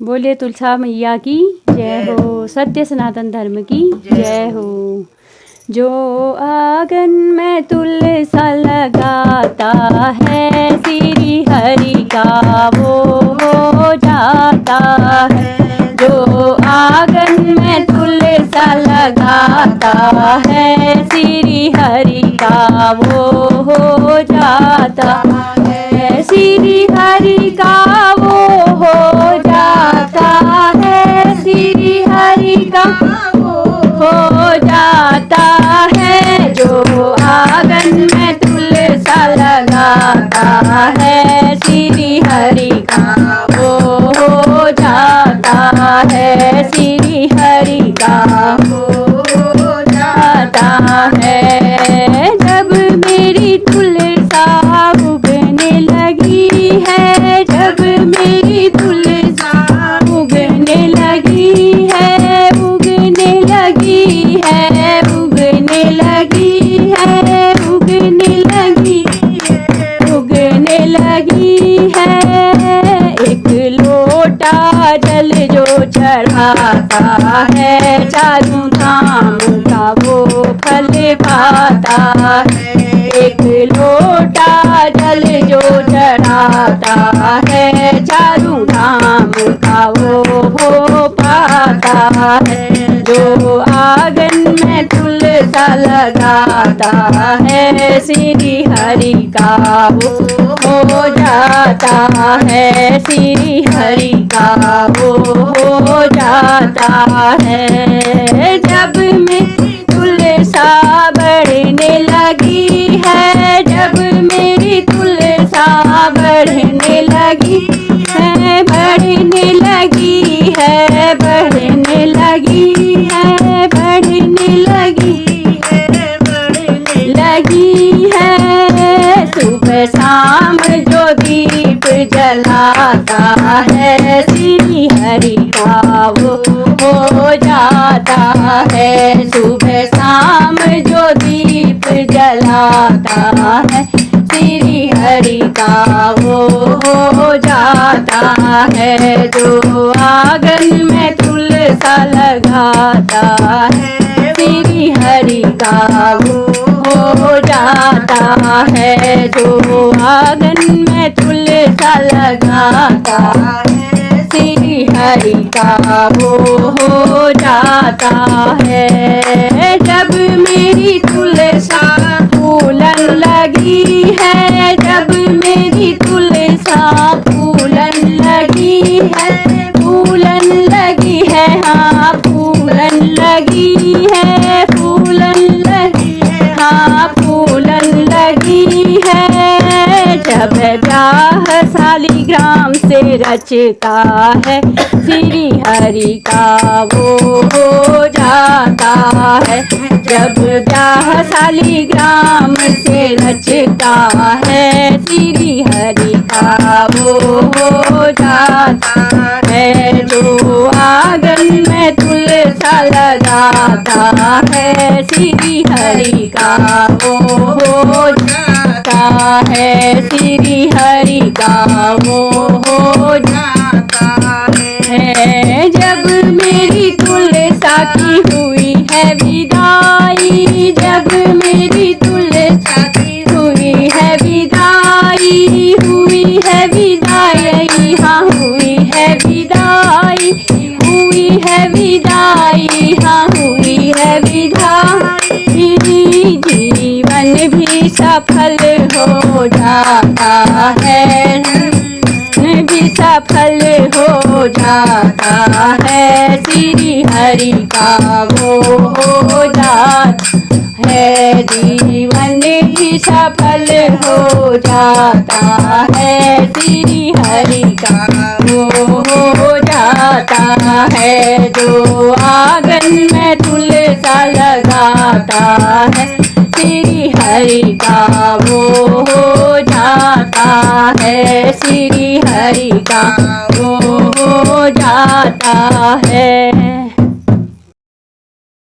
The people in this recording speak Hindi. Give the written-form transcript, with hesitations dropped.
बोले तुलसा मैया की जय हो, सत्य सनातन धर्म की जय हो। जो आंगन में तुलसा लगाता है, श्री हरि का वो हो जाता है। जो आंगन में तुलसा लगाता है, श्री हरि का वो हो जाता है। श्री हरि का वो हो जाता है, श्री हरि का वो हो जाता है। जो आंगन में तुलसा लगाता है, श्री हरि का वो हो जाता है। श्री हरि का वो हो जाता है। जब मेरी तुलसा उगने लगी है, जब मेरी तुलसा उगने लगी है, उगने लगी है, उगने लगी है, उगने लगी, उगने लगी है। एक लोटा जल जो चढ़ाता है, चारों धाम का वो फल पाता है। एक लोटा जल जो चढ़ाता है, चारों धाम का वो पाता है। जो आंगन में तुलसा लगाता है, श्री हरि का वो हो जाता है। श्री हरि का वो हो जाता है। जब मेरी तुलसा बढ़ने लगी है, जब मेरी तुलसा बढ़ने लगी है, बढ़ने लगी है, बढ़ने लगी है, बढ़ने लगी है, बढ़ने लगी है। सुबह शाम जो दीप जलाता है, श्री हरि का वो हो जाता है। सुबह शाम जो दीप जलाता है, श्री हरि का वो हो जाता है। जो आंगन में तुलसा लगाता है, श्री हरि का वो हो जाता है। जो आंगन में तुलसा लगाता है, श्री हरि का वो हो जाता है। जब मेरी तुलसा फूलन लगी है, जब मेरी तुलसा फूलन लगी है, फूलन लगी है, हाँ फूलन लगी है, फूलन लगी है, हाँ फूलन लगी है। जब ब्याह शालिग्राम से रचता है, श्री हरि का वो हो जाता है। जब ब्याह शालिग्राम से रचता है, श्री हरि का वो हो जाता है। जो आंगन में तुलसा लगाता है, श्री हरि का वो हो जाता है। श्री हरि का वो हो जाता है। जब मेरी तुलसा की हुई है विदाई, जब मेरी तुलसा की हुई है विदाई, हुई है विदाई, हाँ हुई है विदाई, हुई है विदाई, हाँ हुई है विदाई। जीवन भी सफल हो जाता है, भी सफल हो जाता है। श्री हरि का वो हो जाता है। जीवन भी सफल हो जाता है, श्री हरि का वो हो जाता है। जो आंगन में तुलसा लगाता है, श्री हरि का वो हो जाता है। श्री हरि का वो हो जाता है।